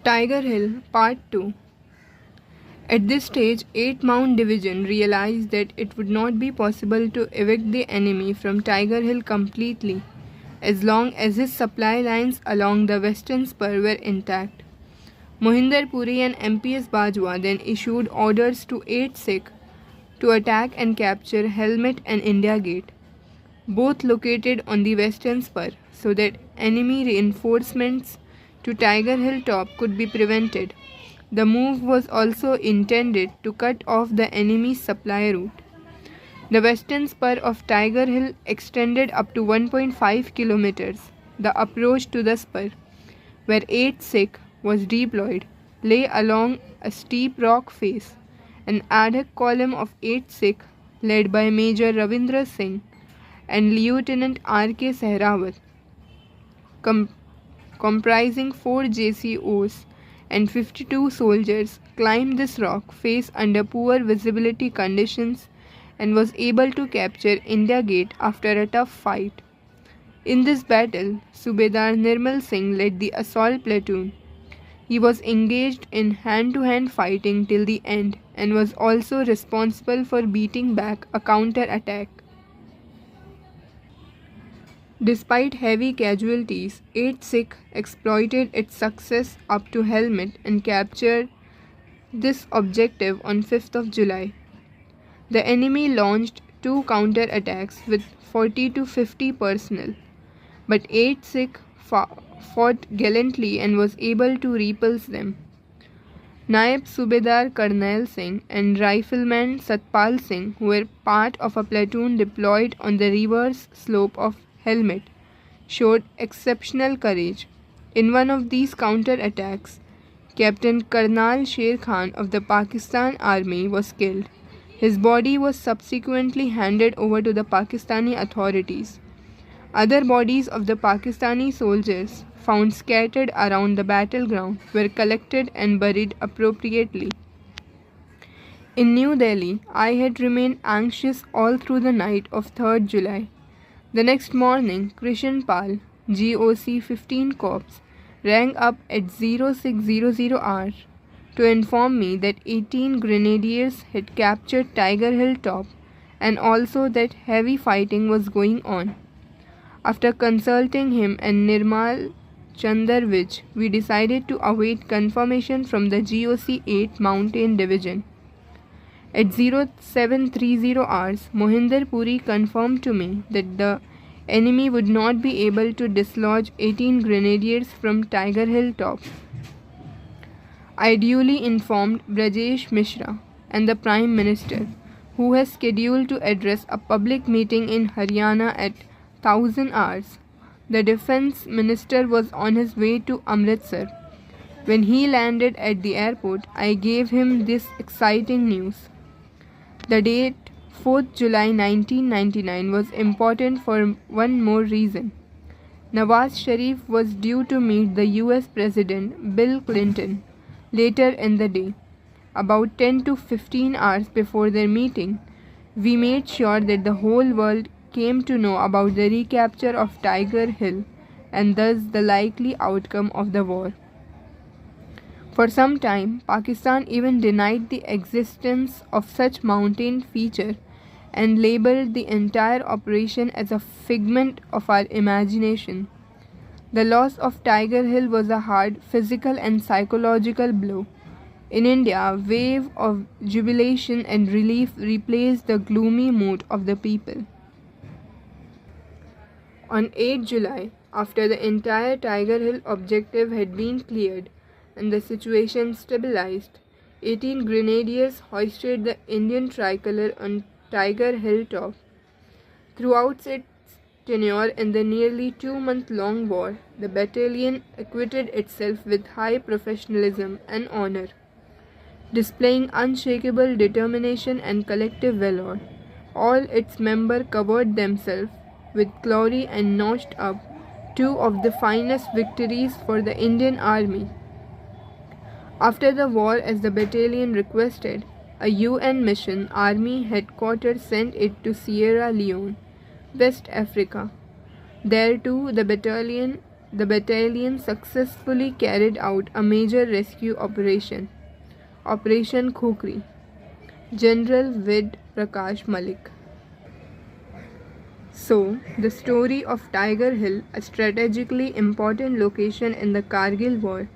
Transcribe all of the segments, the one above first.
Tiger Hill Part 2. At this stage, 8th Mount Division realized that it would not be possible to evict the enemy from Tiger Hill completely, as long as his supply lines along the western spur were intact. Mohinder Puri and MPS Bajwa then issued orders to 8th Sikh to attack and capture Helmet and India Gate, both located on the western spur, so that enemy reinforcements to Tiger Hill top could be prevented. The move was also intended to cut off the enemy's supply route. The western spur of Tiger Hill extended up to 1.5 kilometers. The approach to the spur, where 8th Sikh was deployed, lay along a steep rock face. An ad hoc column of 8th Sikh, led by Major Ravindra Singh and Lieutenant R.K. Sehrawat, comprising 4 JCOs and 52 soldiers, climbed this rock face under poor visibility conditions and was able to capture India Gate after a tough fight. In this battle, Subedar Nirmal Singh led the assault platoon. He was engaged in hand-to-hand fighting till the end and was also responsible for beating back a counter-attack. Despite heavy casualties, 8th Sikh exploited its success up to Helmet and captured this objective on 5th of July. The enemy launched 2 counter-attacks with 40 to 50 personnel, but 8th Sikh fought gallantly and was able to repulse them. Naib Subedar Karnail Singh and Rifleman Satpal Singh, who were part of a platoon deployed on the reverse slope of Helmet, showed exceptional courage. In one of these counter-attacks, Captain Karnal Sher Khan of the Pakistan Army was killed. His body was subsequently handed over to the Pakistani authorities. Other bodies of the Pakistani soldiers found scattered around the battleground were collected and buried appropriately. In New Delhi, I had remained anxious all through the night of 3rd July. The next morning, Krishan Pal, GOC 15 Corps, rang up at 0600 hour to inform me that 18 grenadiers had captured Tiger Hill top and also that heavy fighting was going on. After consulting him and Nirmal Chandar Vij, we decided to await confirmation from the GOC 8 Mountain Division. At 0730 hours, Mohinder Puri confirmed to me that the enemy would not be able to dislodge 18 grenadiers from Tiger Hill top. I duly informed Brajesh Mishra and the Prime Minister, who has scheduled to address a public meeting in Haryana at 1000 hours. The Defence Minister was on his way to Amritsar. When he landed at the airport, I gave him this exciting news. The date 4th July 1999 was important for one more reason. Nawaz Sharif was due to meet the US President Bill Clinton later in the day. About 10 to 15 hours before their meeting, we made sure that the whole world came to know about the recapture of Tiger Hill and thus the likely outcome of the war. For some time, Pakistan even denied the existence of such mountain feature and labeled the entire operation as a figment of our imagination. The loss of Tiger Hill was a hard physical and psychological blow. In India, a wave of jubilation and relief replaced the gloomy mood of the people. On 8 July, after the entire Tiger Hill objective had been cleared and the situation stabilized, 18 grenadiers hoisted the Indian tricolour on Tiger Hill top. Throughout its tenure in the nearly 2-month-long war, the battalion acquitted itself with high professionalism and honour, displaying unshakable determination and collective valour. All its members covered themselves with glory and notched up 2 of the finest victories for the Indian Army. After the war, as the battalion requested, a UN mission army headquarters sent it to Sierra Leone, West Africa. There too, the battalion the battalion successfully carried out a major rescue operation, Operation Khokri. General Vid Prakash Malik. So, the story of Tiger Hill, a strategically important location in the Kargil War,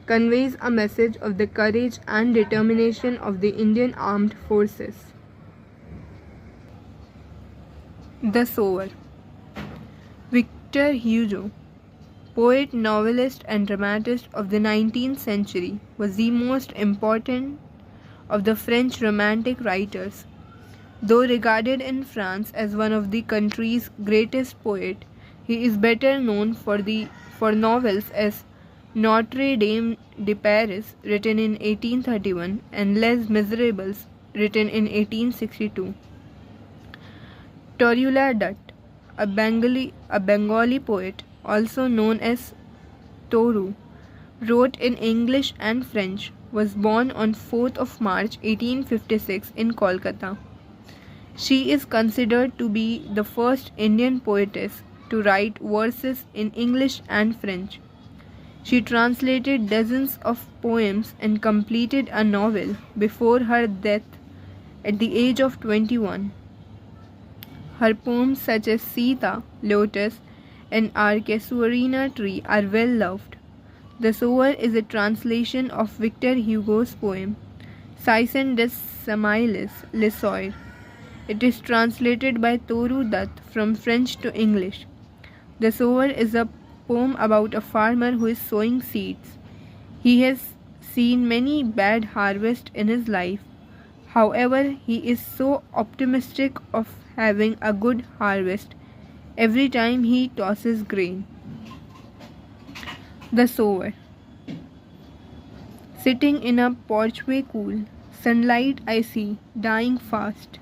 conveys a message of the courage and determination of the Indian Armed Forces. The Sower. Victor Hugo, poet, novelist, and dramatist of the 19th century, was the most important of the French Romantic writers. Though regarded in France as one of the country's greatest poets, he is better known for novels as Notre Dame de Paris, written in 1831, and Les Miserables, written in 1862. Torula Dutt, a Bengali poet, also known as Toru, wrote in English and French, was born on 4th of March 1856 in Kolkata. She is considered to be the first Indian poetess to write verses in English and French. She translated dozens of poems and completed a novel before her death at the age of 21. Her poems such as Sita, Lotus, and Our Casuarina Tree are well loved. The Sower is a translation of Victor Hugo's poem, Saison des Samiles Le Soir. It is translated by Toru Dutt from French to English. The Sower is a poem about a farmer who is sowing seeds. He has seen many bad harvests in his life. However, he is so optimistic of having a good harvest every time he tosses grain. The Sower. Sitting in a porchway cool, sunlight I see, dying fast.